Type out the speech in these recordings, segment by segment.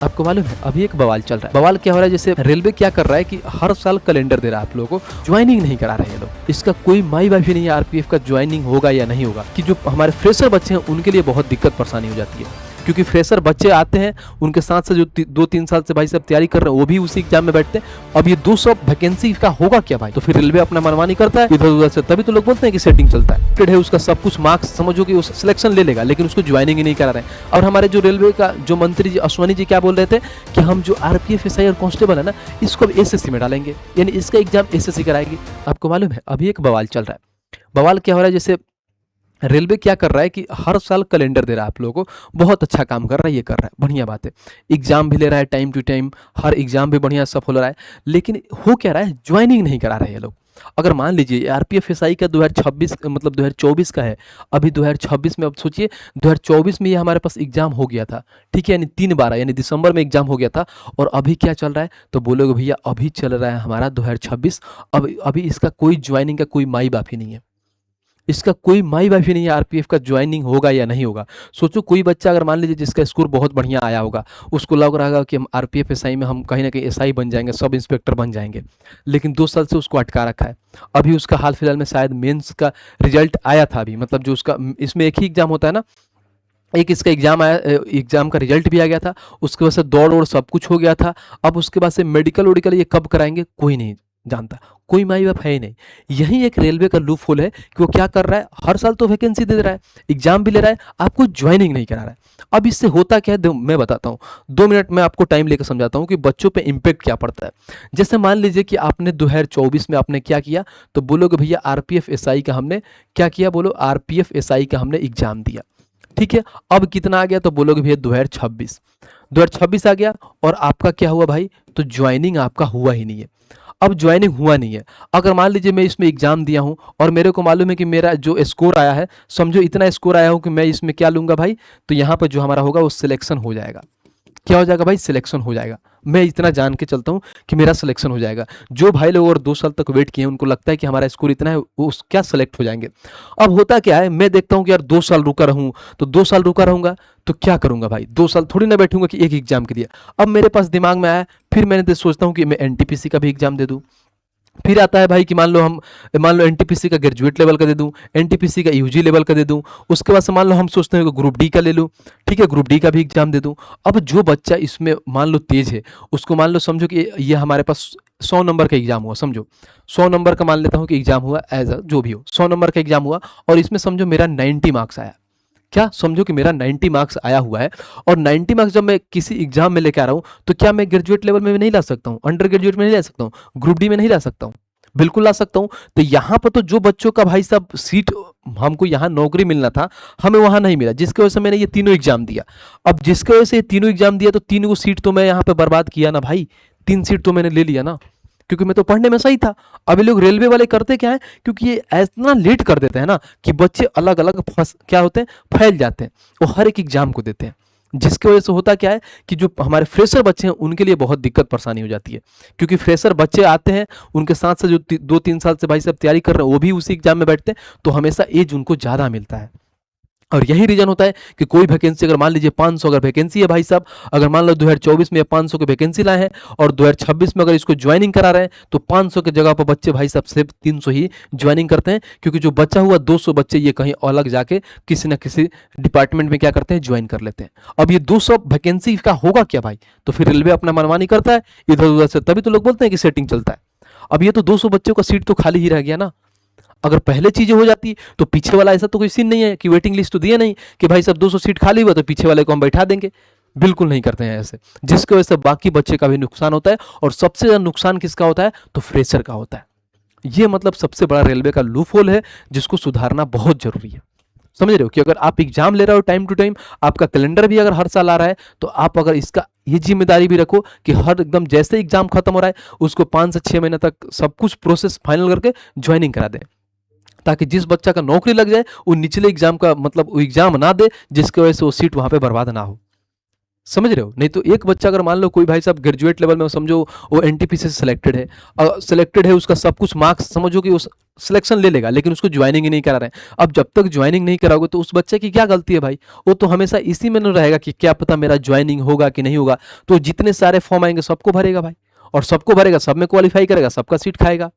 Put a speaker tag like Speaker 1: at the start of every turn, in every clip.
Speaker 1: आपको मालूम है अभी एक बवाल चल रहा है। बवाल क्या हो रहा है, जैसे रेलवे क्या कर रहा है कि हर साल कैलेंडर दे रहा है आप लोगों को, ज्वाइनिंग नहीं करा रहे हैं ये लोग। इसका कोई माई बाप ही नहीं है आरपीएफ का ज्वाइनिंग होगा या नहीं होगा, कि जो हमारे फ्रेशर बच्चे हैं उनके लिए बहुत दिक्कत परेशानी हो जाती है। क्योंकि फ्रेशर बच्चे आते हैं, उनके साथ से जो 2-3 साल से भाई साहब तैयारी कर रहे हैं वो भी उसी एग्जाम में बैठते हैं। अब ये 200 वैकेंसी का होगा क्या भाई? तो फिर रेलवे अपना मनमानी करता है इधर उधर से, तभी तो लोग बोलते हैं कि सेटिंग चलता है। उसका सब कुछ मार्क्स समझो कि उस सिलेक्शन ले लेगा, लेकिन उसको ज्वाइनिंग ही नहीं करा रहे हैं। और हमारे जो रेलवे का जो मंत्री जी अश्वनी जी क्या बोल रहे थे कि हम जो आरपीएफ एसआई और कांस्टेबल है ना, इसको अब एसएससी में डालेंगे, यानी इसका एग्जाम एसएससी कराएगी। आपको मालूम है अभी एक बवाल चल रहा है। बवाल क्या हो रहा है, जैसे रेलवे क्या कर रहा है कि हर साल कैलेंडर दे रहा है आप लोगों को, बहुत अच्छा काम कर रहा है, ये कर रहा है, बढ़िया बात है। एग्जाम भी ले रहा है टाइम टू टाइम, हर एग्जाम भी बढ़िया सफल हो रहा है, लेकिन हो क्या रहा है, ज्वाइनिंग नहीं करा रहे हैं ये लोग। अगर मान लीजिए आरपीएफ एसआई का 2026 मतलब 2024 का है, अभी 2026 में, अब सोचिए 2024 में ये हमारे पास एग्जाम हो गया था, ठीक है, यानी 3/12 यानी दिसंबर में एग्जाम हो गया था। और अभी क्या चल रहा है, तो बोलोगे भैया अभी चल रहा है हमारा 2026, अब अभी इसका कोई ज्वाइनिंग का कोई माई बाप ही नहीं है, इसका कोई माई बाप ही नहीं है आरपीएफ का ज्वाइनिंग होगा या नहीं होगा। सोचो कोई बच्चा अगर मान लीजिए जिसका स्कोर बहुत बढ़िया आया होगा, उसको लग रहा होगा कि हम आरपीएफ एसआई में हम कहीं ना कहीं एसआई बन जाएंगे, सब इंस्पेक्टर बन जाएंगे, लेकिन 2 साल से उसको अटका रखा है। अभी उसका हाल फिलहाल में शायद मेंस का रिजल्ट आया था अभी, मतलब जो उसका इसमें एक ही एग्जाम होता है ना, एक इसका एग्जाम आया, एग्जाम का रिजल्ट भी आ गया था, उसके बाद से दौड़ और सब कुछ हो गया था। अब उसके बाद से मेडिकल वोडिकल ये कब कराएंगे कोई नहीं जानता, कोई माई बाप है ही नहीं। यही एक रेलवे का लूप होल है कि वो क्या कर रहा है, हर साल तो वैकेंसी दे रहा है, एग्जाम भी ले रहा है, आपको ज्वाइनिंग नहीं करा रहा है। अब इससे होता क्या है, मैं बताता हूँ, 2 मिनट में आपको टाइम लेकर समझाता हूँ कि बच्चों पे इम्पेक्ट क्या पड़ता है। जैसे मान लीजिए कि आपने 2024 में आपने क्या किया, तो बोलोगे भैया आरपीएफ एसआई का हमने क्या किया, बोलो आरपीएफ एसआई का हमने एग्जाम दिया, ठीक है। अब कितना आ गया, तो बोलोगे भैया 2026 आ गया, और आपका क्या हुआ भाई, तो ज्वाइनिंग आपका हुआ ही नहीं है। अब ज्वाइनिंग हुआ नहीं है, अगर मान लीजिए मैं इसमें एग्जाम दिया हूं और मेरे को मालूम है कि मेरा जो स्कोर आया है, समझो इतना स्कोर आया हूं कि मैं इसमें क्या लूंगा भाई, तो यहाँ पर जो हमारा होगा वो सिलेक्शन हो जाएगा। क्या हो जाएगा भाई, सिलेक्शन हो जाएगा। मैं इतना जान के चलता हूँ कि मेरा सिलेक्शन हो जाएगा। जो भाई लोग और 2 साल तक वेट किए उनको लगता है कि हमारा स्कोर इतना है, वो क्या सेलेक्ट हो जाएंगे। अब होता क्या है, मैं देखता हूँ कि यार 2 साल रुका रहूँ, तो 2 साल रुका रहूंगा तो क्या करूंगा भाई, 2 साल थोड़ी ना बैठूंगा कि एक एग्जाम के लिए। अब मेरे पास दिमाग में आया, फिर मैंने सोचता हूँ कि मैं एनटीपीसी का भी एग्जाम दे दूँ। फिर आता है भाई कि मान लो एनटीपीसी का ग्रेजुएट लेवल का दे दूं, एनटीपीसी का यूजी लेवल का दे दूं, उसके बाद से मान लो हम सोचते हैं कि ग्रुप डी का ले लूं, ठीक है, ग्रुप डी का भी एग्जाम दे दूं। अब जो बच्चा इसमें मान लो तेज है, उसको मान लो समझो कि ये हमारे पास 100 नंबर का एग्जाम हुआ, समझो 100 नंबर का मान लेता हूँ कि एग्जाम हुआ, एज जो भी हो 100 नंबर का एग्जाम हुआ, और इसमें समझो मेरा 90 मार्क्स आया, क्या समझो कि मेरा 90 मार्क्स आया हुआ है, और 90 मार्क्स जब मैं किसी एग्जाम में लेके आ रहा हूँ, तो क्या मैं ग्रेजुएट लेवल में नहीं ला सकता हूँ, अंडर ग्रेजुएट में नहीं ला सकता हूँ, ग्रुप डी में नहीं ला सकता हूँ, बिल्कुल ला सकता हूँ। तो यहाँ पर तो जो बच्चों का भाई साहब सीट, हमको यहाँ नौकरी मिलना था, हमें वहाँ नहीं मिला, जिसकी वजह से मैंने ये तीनों एग्जाम दिया। अब जिसकी वजह से ये तीनों एग्जाम दिया, तो 3 सीट तो मैं यहाँ पे बर्बाद किया ना भाई, 3 सीट तो मैंने ले लिया ना, क्योंकि मैं तो पढ़ने में सही था। अब ये लोग रेलवे वाले करते क्या है, क्योंकि ये इतना लेट कर देते हैं ना कि बच्चे अलग अलग क्या होते हैं, फैल जाते हैं, वो हर एक एग्जाम को देते हैं, जिसकी वजह से होता क्या है कि जो हमारे फ्रेशर बच्चे हैं उनके लिए बहुत दिक्कत परेशानी हो जाती है। क्योंकि फ्रेशर बच्चे आते हैं, उनके साथ से जो 2-3 साल से भाई साहब तैयारी कर रहे हैं वो भी उसी एग्जाम में बैठते हैं, तो हमेशा एज उनको ज़्यादा मिलता है। और यही रीजन होता है कि कोई वैकेंसी, अगर मान लीजिए 500 अगर वैकेंसी है भाई साहब, अगर मान लो 2024 में 500 की वैकेंसी लाए हैं, और 2026 में अगर इसको ज्वाइनिंग करा रहे हैं, तो 500 के जगह पर बच्चे भाई साहब सिर्फ 300 ही ज्वाइनिंग करते हैं, क्योंकि जो बच्चा हुआ 200 बच्चे ये कहीं अलग जाके किसी न किसी डिपार्टमेंट में क्या करते हैं, ज्वाइन कर लेते हैं। अब ये 200 वैकेंसी का होगा क्या भाई, तो फिर रेलवे अपना मनमानी करता है इधर उधर से, तभी तो लोग बोलते हैं कि सेटिंग चलता है। अब ये तो 200 बच्चों का सीट तो खाली ही रह गया ना। अगर पहले चीजें हो जाती तो पीछे वाला, ऐसा तो कोई सीन नहीं है कि वेटिंग लिस्ट तो दिया नहीं कि भाई सब 200 सीट खाली हुआ तो पीछे वाले को हम बैठा देंगे, बिल्कुल नहीं करते हैं ऐसे, जिसकी वजह से बाकी बच्चे का भी नुकसान होता है, और सबसे ज्यादा नुकसान किसका होता है, तो फ्रेशर का होता है। ये मतलब सबसे बड़ा रेलवे का लूप होल है, जिसको सुधारना बहुत जरूरी है। समझ रहे हो कि अगर आप एग्जाम ले रहे हो टाइम टू टाइम, आपका कैलेंडर भी अगर हर साल आ रहा है, तो आप अगर इसका ये जिम्मेदारी भी रखो कि हर एकदम जैसे एग्जाम खत्म हो रहा है उसको 5 से 6 महीने तक सब कुछ प्रोसेस फाइनल करके ज्वाइनिंग करा दें, ताकि जिस बच्चा का नौकरी लग जाए वो निचले एग्जाम का मतलब वो एग्जाम ना दे, जिसकी वजह से वो सीट वहां पे बर्बाद ना हो। समझ रहे हो? नहीं तो एक बच्चा अगर मान लो कोई भाई साहब ग्रेजुएट लेवल में समझो वो एनटीपीसी से सिलेक्टेड है, सिलेक्टेड है, उसका सब कुछ मार्क्स समझो कि वो सिलेक्शन ले लेगा, लेकिन उसको ज्वाइनिंग ही नहीं करा रहे हैं। अब जब तक ज्वाइनिंग नहीं कराओगे तो उस बच्चे की क्या गलती है भाई? वो तो हमेशा इसी में न रहेगा कि क्या पता मेरा ज्वाइनिंग होगा कि नहीं होगा। तो जितने सारे फॉर्म आएंगे सबको भरेगा भाई, और सबको भरेगा, सब में क्वालिफाई करेगा, सबका सीट खाएगा।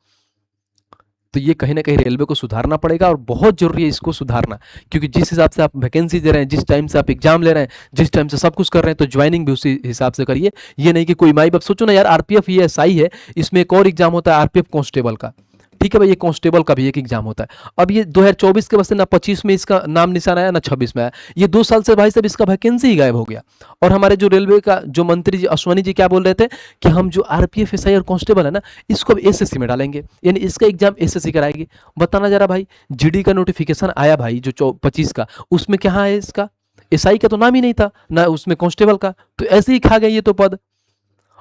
Speaker 1: तो ये कहीं ना कहीं रेलवे को सुधारना पड़ेगा, और बहुत जरूरी है इसको सुधारना, क्योंकि जिस हिसाब से आप वैकेंसी दे रहे हैं, जिस टाइम से आप एग्जाम ले रहे हैं, जिस टाइम से सब कुछ कर रहे हैं, तो ज्वाइनिंग भी उसी हिसाब से करिए। ये नहीं कि कोई माई बाप सोचो ना यार, आरपीएफ ये एसआई है, इसमें एक और एग्जाम होता है आरपीएफ कांस्टेबल का। ठीक है भाई, ये कांस्टेबल का भी एक एग्जाम होता है। अब ये 2024 के बस ना 25 में इसका नाम निशान आया ना 26 में आया, ये 2 साल से भाई साहब इसका वैकेंसी ही गायब हो गया। और हमारे जो रेलवे का जो मंत्री जी अश्वनी जी क्या बोल रहे थे कि हम जो आरपीएफ एसआई और कांस्टेबल है ना, इसको अब एसएससी में डालेंगे, यानी इसका एग्जाम एसएससी कराएगी। बताना जरा भाई, जीडी का नोटिफिकेशन आया भाई जो 25 का, उसमें क्या है इसका एसआई का तो नाम ही नहीं था, ना उसमें कांस्टेबल का, तो ऐसे ही खा गए ये तो पद।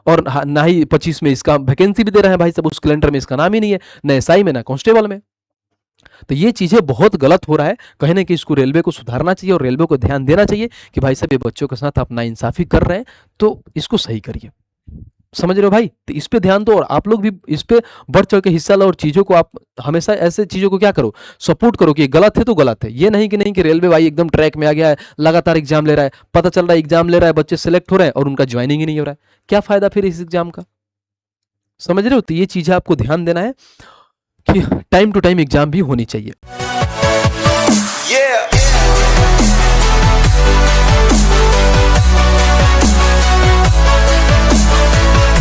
Speaker 1: और ना ही 25 में इसका वैकेंसी भी दे रहे हैं भाई सब, उस कैलेंडर में इसका नाम ही नहीं है, ना एसआई में ना कांस्टेबल में। तो ये चीजें बहुत गलत हो रहा है, कहीं ना कि इसको रेलवे को सुधारना चाहिए, और रेलवे को ध्यान देना चाहिए कि भाई साहब ये बच्चों के साथ आप नाइंसाफी कर रहे हैं, तो इसको सही करिए। समझ रहे हो भाई? तो इस पे ध्यान दो, और आप लोग भी इस पे बढ़ चढ़ के हिस्सा लो, और चीजों को आप हमेशा ऐसे चीजों को क्या करो, सपोर्ट करो कि गलत है तो गलत है। ये नहीं कि नहीं कि रेलवे भाई एकदम ट्रैक में आ गया है, लगातार एग्जाम ले रहा है, पता चल रहा है एग्जाम ले रहा है, बच्चे सेलेक्ट हो रहे हैं और उनका ज्वाइनिंग ही नहीं हो रहा है, क्या फायदा फिर इस एग्जाम का? समझ रहे हो? तो ये चीजें आपको ध्यान देना है कि टाइम टू टाइम एग्जाम भी होनी चाहिए।